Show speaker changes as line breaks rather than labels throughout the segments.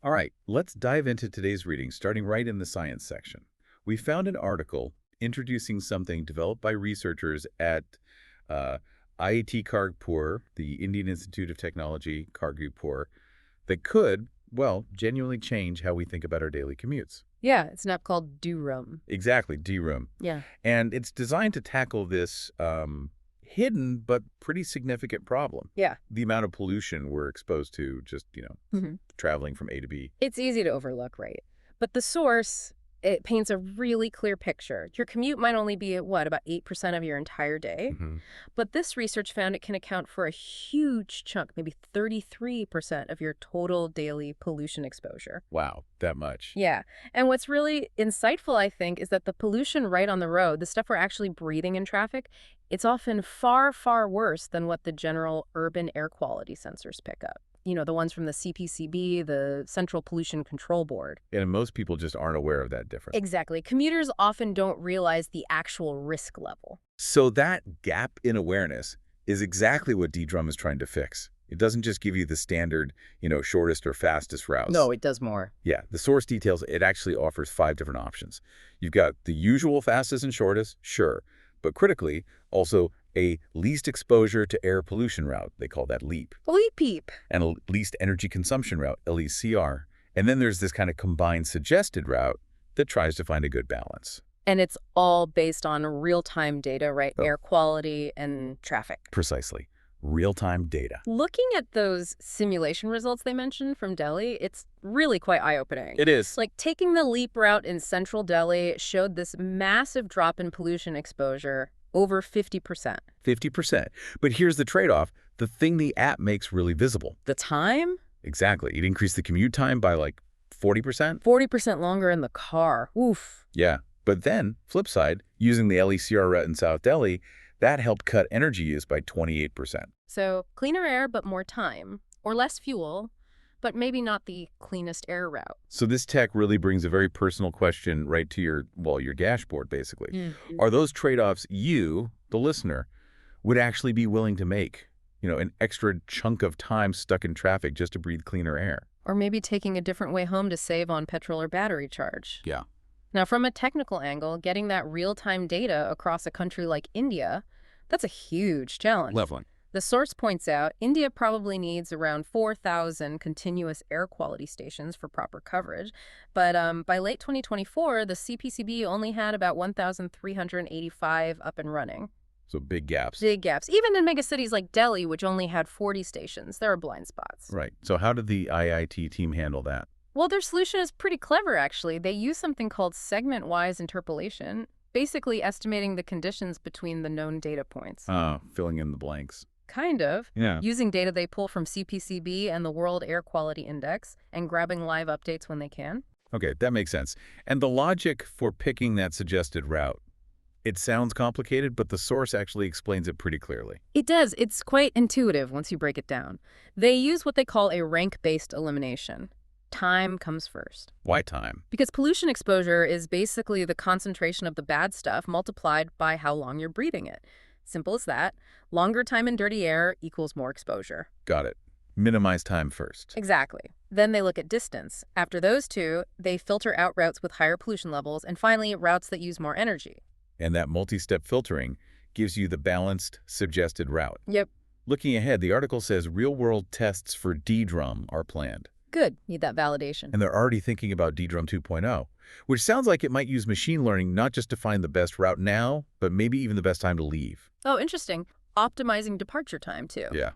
All right, let's dive into today's reading, starting right in the science section. We found an article introducing something developed by researchers at uh, IIT Kharagpur, the Indian Institute of Technology, Kharagpur, that could, well, genuinely change how we think about our daily commutes.
Yeah, it's an app called Do-Room.
Exactly, D-Room.
Yeah.
And it's designed to tackle this hidden but pretty significant problem.
Yeah.
The amount of pollution we're exposed to just,
hmm
traveling from A to B.
It's easy to overlook, right? But the source, it paints a really clear picture. Your commute might only be at, what, about 8% of your entire day?
hmm
But this research found it can account for a huge chunk, maybe 33% of your total daily pollution exposure.
Wow, that much.
Yeah. And what's really insightful, I think, is that the pollution right on the road, the stuff we're actually breathing in traffic, it's often far, far worse than what the general urban air quality sensors pick up. You know, the ones from the CPCB, the Central Pollution Control Board.
And most people just aren't aware of that difference.
Exactly. Commuters often don't realize the actual risk level.
So that gap in awareness is exactly what D-Drum is trying to fix. It doesn't just give you the standard, shortest or fastest routes.
No, it does more.
Yeah, the source details, it actually offers 5 different options. You've got the usual fastest and shortest, sure, but critically, also a least exposure to air pollution route. They call that LEAP.
Leap.
And a least energy consumption route, LECR. And then there's this kind of combined suggested route that tries to find a good balance.
And it's all based on real-time data, right?
Oh.
Air quality and traffic.
Precisely. Real-time data.
Looking at those simulation results they mentioned from Delhi, it's really quite eye-opening.
It is.
Like, taking the LEAP route in central Delhi showed this massive drop in pollution exposure, over 50%.
50%. But here's the trade-off. The thing the app makes really visible.
The time?
Exactly. It increased the commute time by like 40%.
40% longer in the car. Oof.
Yeah. But then, flip side, using the LECR route in South Delhi, that helped cut energy use by 28%.
So, cleaner air, but more time. Or less fuel, but maybe not the cleanest air route.
So this tech really brings a very personal question right to your dashboard, basically.
Mm-hmm.
Are those trade-offs you, the listener, would actually be willing to make? An extra chunk of time stuck in traffic just to breathe cleaner air.
Or maybe taking a different way home to save on petrol or battery charge.
Yeah.
Now, from a technical angle, getting that real-time data across a country like India, that's a huge challenge.
Leveling.
The source points out India probably needs around 4,000 continuous air quality stations for proper coverage. But by late 2024, the CPCB only had about 1,385 up and running.
So big gaps.
Big gaps. Even in megacities like Delhi, which only had 40 stations, there are blind spots.
Right. So how did the IIT team handle that?
Well, their solution is pretty clever, actually. They use something called segment-wise interpolation, basically estimating the conditions between the known data points.
Filling in the blanks.
Kind of.
Yeah.
Using data they pull from CPCB and the World Air Quality Index and grabbing live updates when they can.
Okay, that makes sense. And the logic for picking that suggested route, it sounds complicated, but the source actually explains it pretty clearly.
It does. It's quite intuitive once you break it down. They use what they call a rank-based elimination. Time comes first.
Why time?
Because pollution exposure is basically the concentration of the bad stuff multiplied by how long you're breathing it. Simple as that. Longer time in dirty air equals more exposure.
Got it. Minimize time first.
Exactly. Then they look at distance. After those two, they filter out routes with higher pollution levels and finally routes that use more energy.
And that multi-step filtering gives you the balanced, suggested route.
Yep.
Looking ahead, the article says real-world tests for D-Drum are planned.
Good. Need that validation.
And they're already thinking about D-Drum 2.0, which sounds like it might use machine learning not just to find the best route now, but maybe even the best time to leave.
Oh, interesting. Optimizing departure time, too.
Yeah.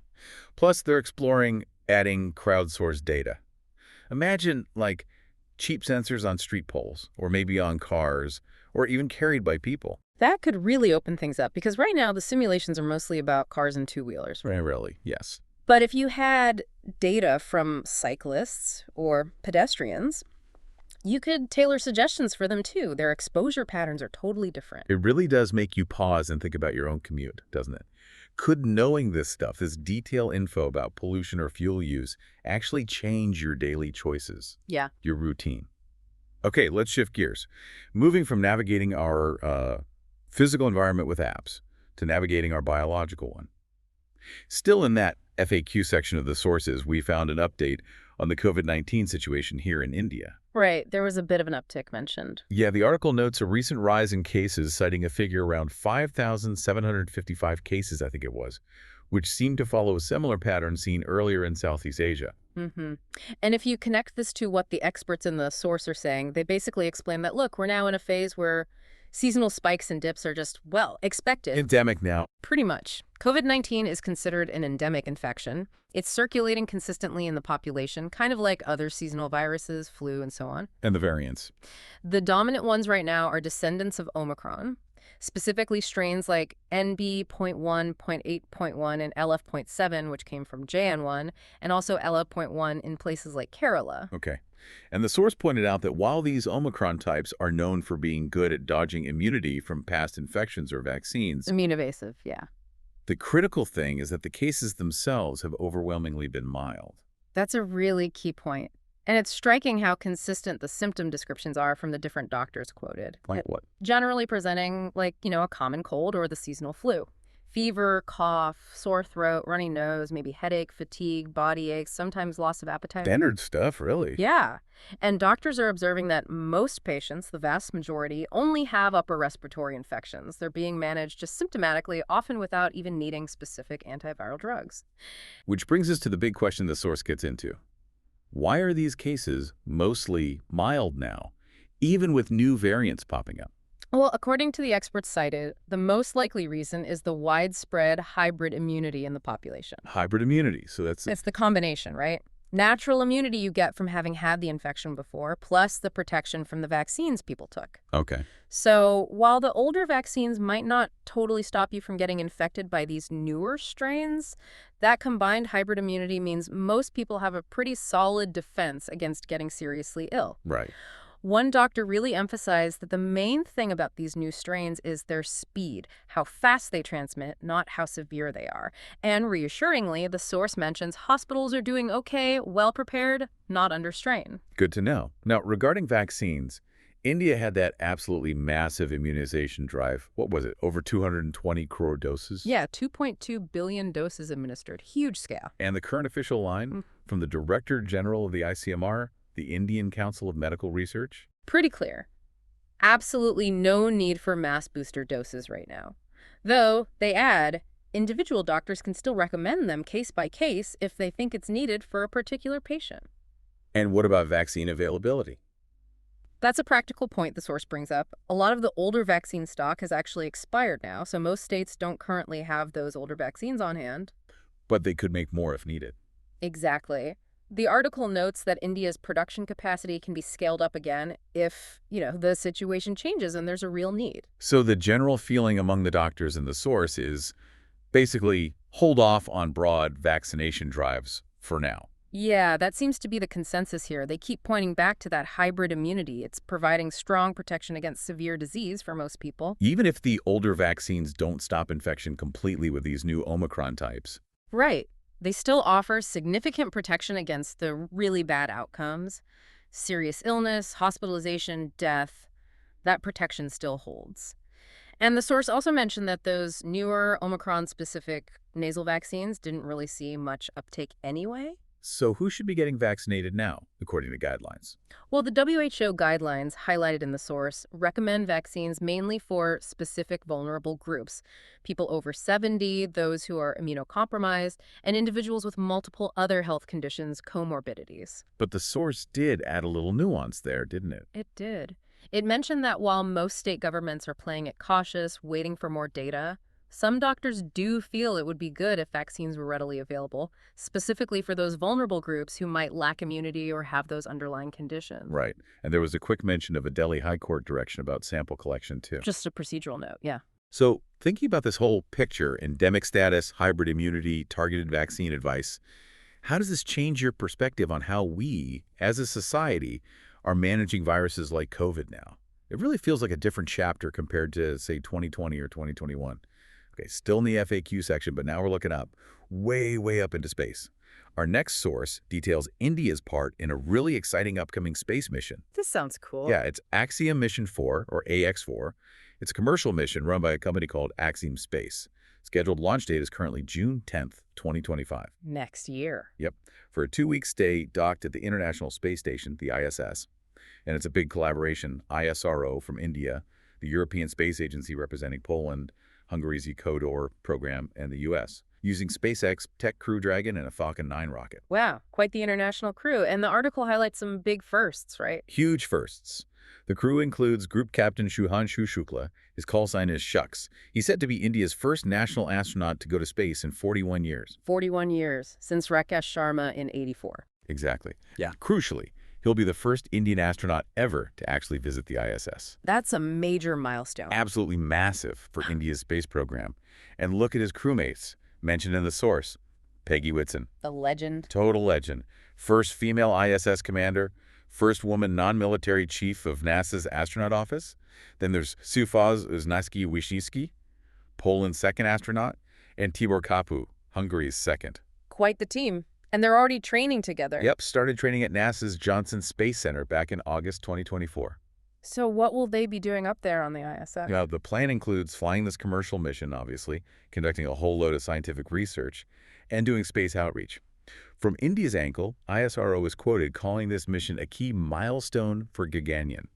Plus, they're exploring adding crowdsourced data. Imagine, like, cheap sensors on street poles, or maybe on cars, or even carried by people.
That could really open things up, because right now the simulations are mostly about cars and two-wheelers.
Rarely, yes.
But if you had data from cyclists or pedestrians, you could tailor suggestions for them too. Their exposure patterns are totally different.
It really does make you pause and think about your own commute, doesn't it? Could knowing this stuff, this detailed info about pollution or fuel use, actually change your daily choices?
Yeah.
Your routine? Okay, let's shift gears. Moving from navigating our physical environment with apps to navigating our biological one. Still in that FAQ section of the sources, we found an update on the COVID-19 situation here in India.
Right, there was a bit of an uptick mentioned.
Yeah, the article notes a recent rise in cases, citing a figure around 5,755 cases, I think it was, which seemed to follow a similar pattern seen earlier in Southeast Asia.
Mm-hmm. And if you connect this to what the experts in the source are saying, they basically explain that, look, we're now in a phase where seasonal spikes and dips are just, well, expected.
Endemic now.
Pretty much. COVID-19 is considered an endemic infection. It's circulating consistently in the population, kind of like other seasonal viruses, flu, and so on.
And the variants.
The dominant ones right now are descendants of Omicron, specifically strains like NB.1, .8.1, and LF.7, which came from JN1, and also LF.1 in places like Kerala.
Okay. And the source pointed out that while these Omicron types are known for being good at dodging immunity from past infections or vaccines,
Immune evasive, yeah.
the critical thing is that the cases themselves have overwhelmingly been mild.
That's a really key point. And it's striking how consistent the symptom descriptions are from the different doctors quoted.
Like what?
Generally presenting like, a common cold or the seasonal flu. Fever, cough, sore throat, runny nose, maybe headache, fatigue, body aches, sometimes loss of appetite.
Standard stuff, really.
Yeah. And doctors are observing that most patients, the vast majority, only have upper respiratory infections. They're being managed just symptomatically, often without even needing specific antiviral drugs.
Which brings us to the big question the source gets into. Why are these cases mostly mild now, even with new variants popping up?
Well, according to the experts cited, the most likely reason is the widespread hybrid immunity in the population.
Hybrid immunity, so that's...
It's the combination, right? Natural immunity you get from having had the infection before, plus the protection from the vaccines people took.
Okay.
So while the older vaccines might not totally stop you from getting infected by these newer strains, that combined hybrid immunity means most people have a pretty solid defense against getting seriously ill.
Right.
One doctor really emphasized that the main thing about these new strains is their speed, how fast they transmit, not how severe they are. And reassuringly, the source mentions hospitals are doing okay, well prepared, not under strain.
Good to know. Now, regarding vaccines, India had that absolutely massive immunization drive. What was it? Over 220 crore doses?
Yeah, 2.2 billion doses administered. Huge scale.
And the current official line from the Director General of the ICMR, the Indian Council of Medical Research?
Pretty clear. Absolutely no need for mass booster doses right now. Though, they add, individual doctors can still recommend them case by case if they think it's needed for a particular patient.
And what about vaccine availability?
That's a practical point the source brings up. A lot of the older vaccine stock has actually expired now, so most states don't currently have those older vaccines on hand.
But they could make more if needed.
Exactly. The article notes that India's production capacity can be scaled up again if, the situation changes and there's a real need.
So the general feeling among the doctors in the source is basically hold off on broad vaccination drives for now.
Yeah, that seems to be the consensus here. They keep pointing back to that hybrid immunity. It's providing strong protection against severe disease for most people.
Even if the older vaccines don't stop infection completely with these new Omicron types.
Right. They still offer significant protection against the really bad outcomes. Serious illness, hospitalization, death. That protection still holds. And the source also mentioned that those newer Omicron-specific nasal vaccines didn't really see much uptake anyway.
So who should be getting vaccinated now, according to guidelines?
Well, the WHO guidelines highlighted in the source recommend vaccines mainly for specific vulnerable groups, people over 70, those who are immunocompromised, and individuals with multiple other health conditions, comorbidities.
But the source did add a little nuance there, didn't it?
It did. It mentioned that while most state governments are playing it cautious, waiting for more data, some doctors do feel it would be good if vaccines were readily available, specifically for those vulnerable groups who might lack immunity or have those underlying conditions.
Right. And there was a quick mention of a Delhi High Court direction about sample collection, too.
Just a procedural note, yeah.
So thinking about this whole picture, endemic status, hybrid immunity, targeted vaccine advice, how does this change your perspective on how we, as a society, are managing viruses like COVID now? It really feels like a different chapter compared to, say, 2020 or 2021. Okay, still in the FAQ section, but now we're looking up, way, way up into space. Our next source details India's part in a really exciting upcoming space mission.
This sounds cool.
Yeah, it's Axiom Mission 4, or AX4. It's a commercial mission run by a company called Axiom Space. Scheduled launch date is currently June 10th, 2025.
Next year.
Yep, for a 2-week stay docked at the International Space Station, the ISS. And it's a big collaboration, ISRO from India, the European Space Agency representing Poland, Hungary's ECODOR program, and the U.S., using SpaceX Tech Crew Dragon and a Falcon 9 rocket.
Wow, quite the international crew. And the article highlights some big firsts, right?
Huge firsts. The crew includes Group Captain Shuhanshu Shukla. His call sign is Shucks. He's said to be India's first national astronaut to go to space in 41 years.
41 years, since Rakesh Sharma in '84.
Exactly.
Yeah.
Crucially, he'll be the first Indian astronaut ever to actually visit the ISS.
That's a major milestone.
Absolutely massive for India's space program. And look at his crewmates, mentioned in the source. Peggy Whitson.
The legend.
Total legend. First female ISS commander, first woman non-military chief of NASA's astronaut office. Then there's Sufaz Uznaski-Wisniewski, Poland's second astronaut, and Tibor Kapu, Hungary's second.
Quite the team. And they're already training together.
Yep, started training at NASA's Johnson Space Center back in August 2024.
So what will they be doing up there on the ISS?
Now, the plan includes flying this commercial mission, obviously, conducting a whole load of scientific research, and doing space outreach. From India's angle, ISRO is quoted calling this mission a key milestone for Gaganyaan.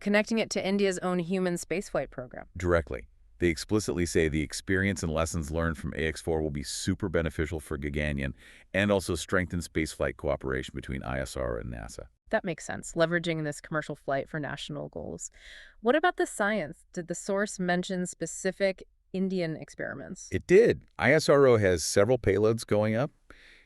Connecting it to India's own human spaceflight program.
Directly. They explicitly say the experience and lessons learned from AX4 will be super beneficial for Gaganyaan and also strengthen spaceflight cooperation between ISRO and NASA.
That makes sense, leveraging this commercial flight for national goals. What about the science? Did the source mention specific Indian experiments?
It did. ISRO has several payloads going up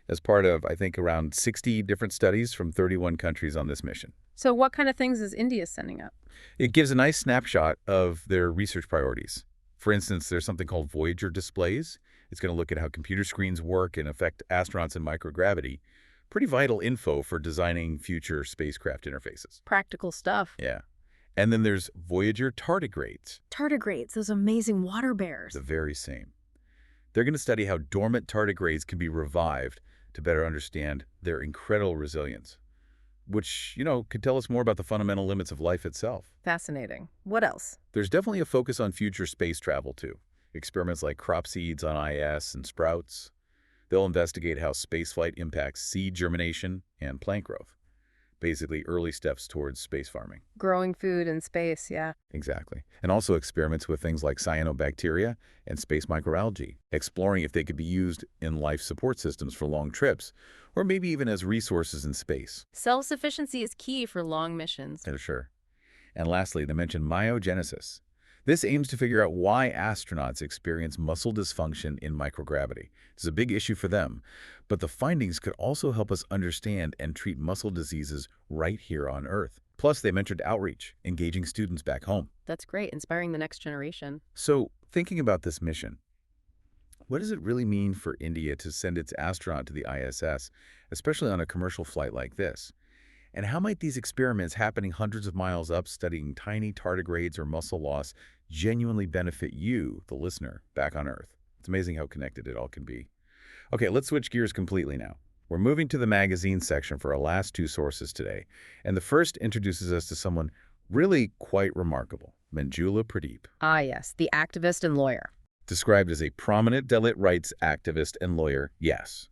as part of, I think, around 60 different studies from 31 countries on this mission.
So what kind of things is India sending up?
It gives a nice snapshot of their research priorities. For instance, there's something called Voyager displays. It's going to look at how computer screens work and affect astronauts in microgravity. Pretty vital info for designing future spacecraft interfaces.
Practical stuff.
Yeah. And then there's Voyager tardigrades.
Tardigrades, those amazing water bears.
The very same. They're going to study how dormant tardigrades can be revived to better understand their incredible resilience, which, could tell us more about the fundamental limits of life itself.
Fascinating. What else?
There's definitely a focus on future space travel, too. Experiments like crop seeds on IS and sprouts. They'll investigate how spaceflight impacts seed germination and plant growth. Basically, early steps towards space farming.
Growing food in space, yeah.
Exactly. And also experiments with things like cyanobacteria and space microalgae, exploring if they could be used in life support systems for long trips, or maybe even as resources in space.
Self-sufficiency is key for long missions.
Yeah, sure. And lastly, they mentioned myogenesis. This aims to figure out why astronauts experience muscle dysfunction in microgravity. It's a big issue for them, but the findings could also help us understand and treat muscle diseases right here on Earth. Plus, they mentioned outreach, engaging students back home.
That's great, inspiring the next generation.
So, thinking about this mission, what does it really mean for India to send its astronaut to the ISS, especially on a commercial flight like this? And how might these experiments happening hundreds of miles up studying tiny tardigrades or muscle loss genuinely benefit you, the listener, back on Earth? It's amazing how connected it all can be. Okay, let's switch gears completely now. We're moving to the magazine section for our last two sources today. And the first introduces us to someone really quite remarkable, Manjula Pradeep.
Ah, yes, the activist and lawyer.
Described as a prominent Dalit rights activist and lawyer, yes.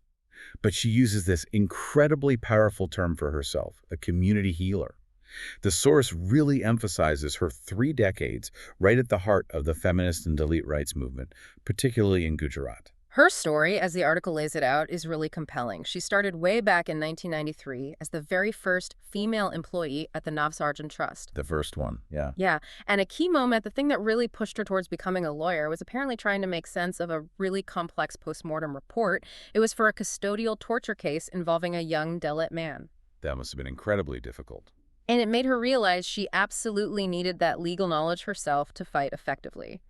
But she uses this incredibly powerful term for herself, a community healer. The source really emphasizes her 3 decades right at the heart of the feminist and Dalit rights movement, particularly in Gujarat.
Her story, as the article lays it out, is really compelling. She started way back in 1993 as the very first female employee at the Navsarjan Trust.
The first one, yeah.
Yeah, and a key moment, the thing that really pushed her towards becoming a lawyer, was apparently trying to make sense of a really complex postmortem report. It was for a custodial torture case involving a young Dalit man.
That must have been incredibly difficult.
And it made her realize she absolutely needed that legal knowledge herself to fight effectively.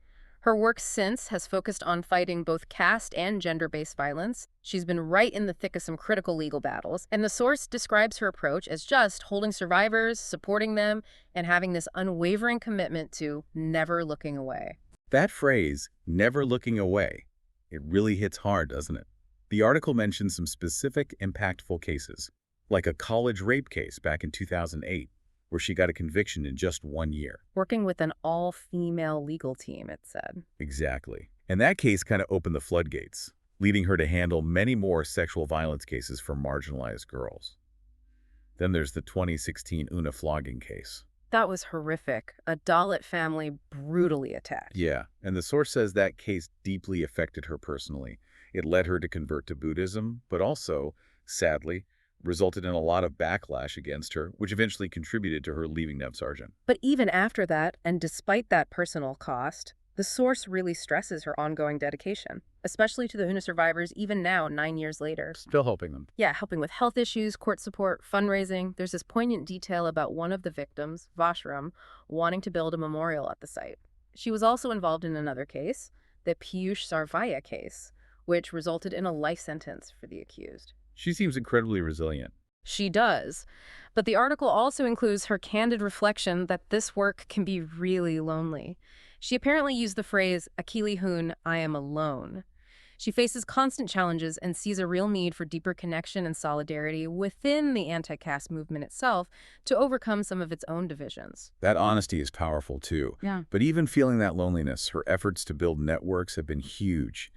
Her work since has focused on fighting both caste and gender-based violence. She's been right in the thick of some critical legal battles, and the source describes her approach as just holding survivors, supporting them, and having this unwavering commitment to never looking away.
That phrase, never looking away, it really hits hard, doesn't it? The article mentions some specific, impactful cases, like a college rape case back in 2008, where she got a conviction in just 1 year.
Working with an all-female legal team, it said.
Exactly. And that case kind of opened the floodgates, leading her to handle many more sexual violence cases for marginalized girls. Then there's the 2016 Una flogging case.
That was horrific. A Dalit family brutally attacked.
Yeah, and the source says that case deeply affected her personally. It led her to convert to Buddhism, but also, sadly, resulted in a lot of backlash against her, which eventually contributed to her leaving Nev Sargent.
But even after that, and despite that personal cost, the source really stresses her ongoing dedication, especially to the Una survivors even now, 9 years later.
Still helping them.
Yeah, helping with health issues, court support, fundraising. There's this poignant detail about one of the victims, Vashram, wanting to build a memorial at the site. She was also involved in another case, the Piyush Sarvaiya case, which resulted in a life sentence for the accused.
She seems incredibly resilient.
She does. But the article also includes her candid reflection that this work can be really lonely. She apparently used the phrase, Akili Hun, I am alone. She faces constant challenges and sees a real need for deeper connection and solidarity within the anti-caste movement itself to overcome some of its own divisions.
That honesty is powerful, too.
Yeah.
But even feeling that loneliness, her efforts to build networks have been huge.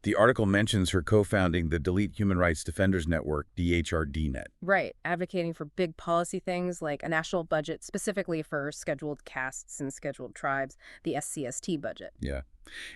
The article mentions her co-founding the Dalit Human Rights Defenders Network, DHRDNet.
Right, advocating for big policy things like a national budget specifically for scheduled castes and scheduled tribes, the SCST budget.
Yeah.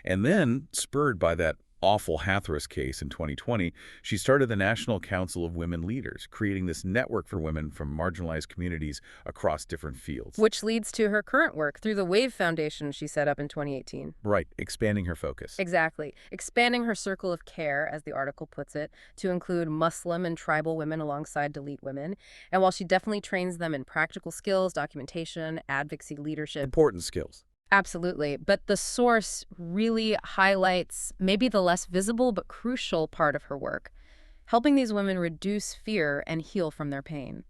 And then, spurred by that awful Hathras case in 2020, she started the National Council of Women Leaders, creating this network for women from marginalized communities across different fields.
Which leads to her current work through the WAVE Foundation she set up in 2018.
Right, expanding her focus.
Exactly. Expanding her circle of care, as the article puts it, to include Muslim and tribal women alongside Dalit women. And while she definitely trains them in practical skills, documentation, advocacy, leadership.
Important skills.
Absolutely. But the source really highlights maybe the less visible but crucial part of her work, helping these women reduce fear and heal from their pain.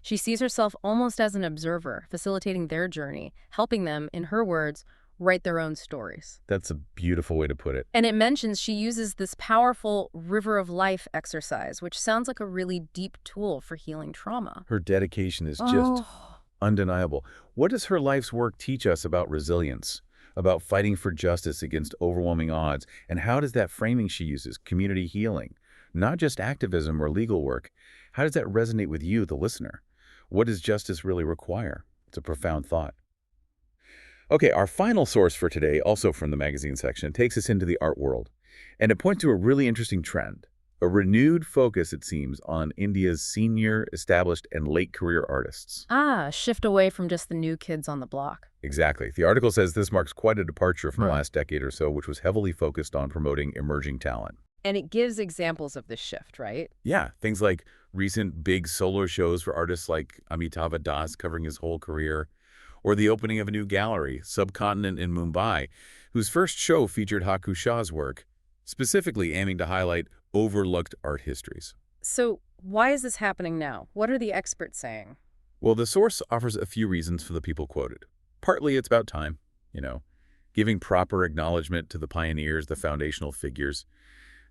She sees herself almost as an observer, facilitating their journey, helping them, in her words, write their own stories.
That's a beautiful way to put it.
And it mentions she uses this powerful river of life exercise, which sounds like a really deep tool for healing trauma.
Her dedication is just undeniable. What does her life's work teach us about resilience, about fighting for justice against overwhelming odds, and how does that framing she uses, community healing, not just activism or legal work, how does that resonate with you, the listener? What does justice really require? It's a profound thought. Okay, our final source for today, also from the magazine section, takes us into the art world, and it points to a really interesting trend. A renewed focus, it seems, on India's senior, established, and late career artists.
Shift away from just the new kids on the block.
Exactly. The article says this marks quite a departure from the last decade or so, which was heavily focused on promoting emerging talent.
And it gives examples of this shift, right?
Yeah, things like recent big solo shows for artists like Amitabh Das covering his whole career, or the opening of a new gallery, Subcontinent in Mumbai, whose first show featured Haku Shah's work, specifically aiming to highlight overlooked art histories.
So why is this happening now? What are the experts saying?
Well, the source offers a few reasons for the people quoted. Partly it's about time, giving proper acknowledgement to the pioneers, the foundational figures.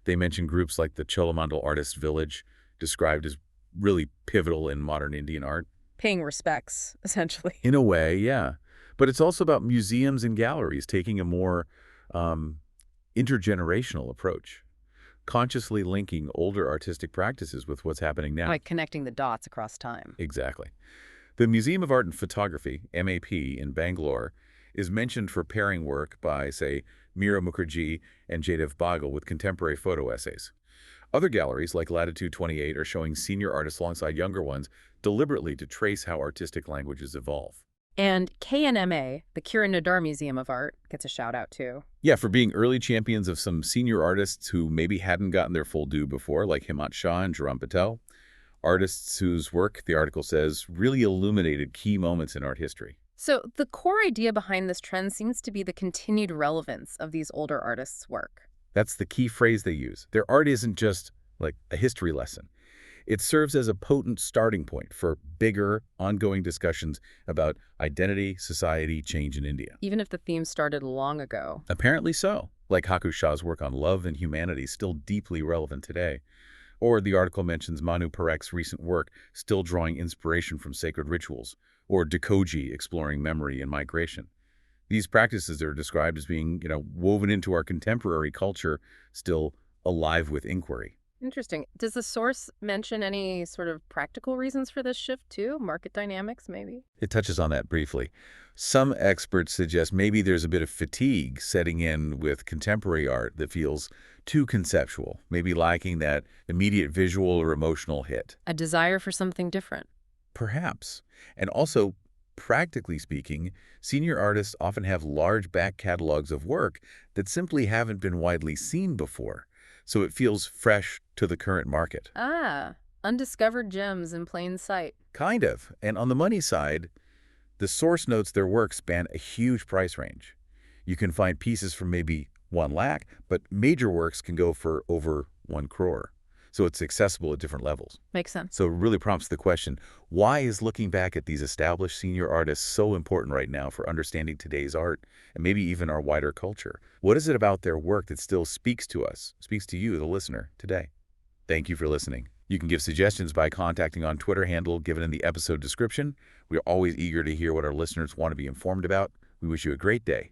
They mention groups like the Cholamandalam Artist Village, described as really pivotal in modern Indian art.
Paying respects, essentially.
In a way, yeah. But it's also about museums and galleries taking a more intergenerational approach, consciously linking older artistic practices with what's happening now.
Like connecting the dots across time.
Exactly. The Museum of Art and Photography, MAP, in Bangalore, is mentioned for pairing work by, say, Meera Mukherjee and Jadav Bagal with contemporary photo essays. Other galleries, like Latitude 28, are showing senior artists alongside younger ones, deliberately to trace how artistic languages evolve.
And KNMA, the Kiran Nadar Museum of Art, gets a shout-out too.
Yeah, for being early champions of some senior artists who maybe hadn't gotten their full due before, like Himat Shah and Jaram Patel. Artists whose work, the article says, really illuminated key moments in art history.
So the core idea behind this trend seems to be the continued relevance of these older artists' work.
That's the key phrase they use. Their art isn't just like a history lesson. It serves as a potent starting point for bigger, ongoing discussions about identity, society, change in India.
Even if the theme started long ago.
Apparently so, like Haku Shah's work on love and humanity, still deeply relevant today. Or the article mentions Manu Parekh's recent work still drawing inspiration from sacred rituals, or Dekoji exploring memory and migration. These practices are described as being, woven into our contemporary culture, still alive with inquiry.
Interesting. Does the source mention any sort of practical reasons for this shift too? Market dynamics, maybe?
It touches on that briefly. Some experts suggest maybe there's a bit of fatigue setting in with contemporary art that feels too conceptual, maybe lacking that immediate visual or emotional hit.
A desire for something different.
Perhaps. And also, practically speaking, senior artists often have large back catalogs of work that simply haven't been widely seen before, so it feels fresh to the current market.
Ah, undiscovered gems in plain sight.
Kind of. And on the money side, the source notes their work span a huge price range. You can find pieces for maybe 1 lakh, but major works can go for over 1 crore. So it's accessible at different levels.
Makes sense.
So it really prompts the question, why is looking back at these established senior artists so important right now for understanding today's art and maybe even our wider culture? What is it about their work that still speaks to us, speaks to you, the listener, today? Thank you for listening. You can give suggestions by contacting on Twitter handle given in the episode description. We are always eager to hear what our listeners want to be informed about. We wish you a great day.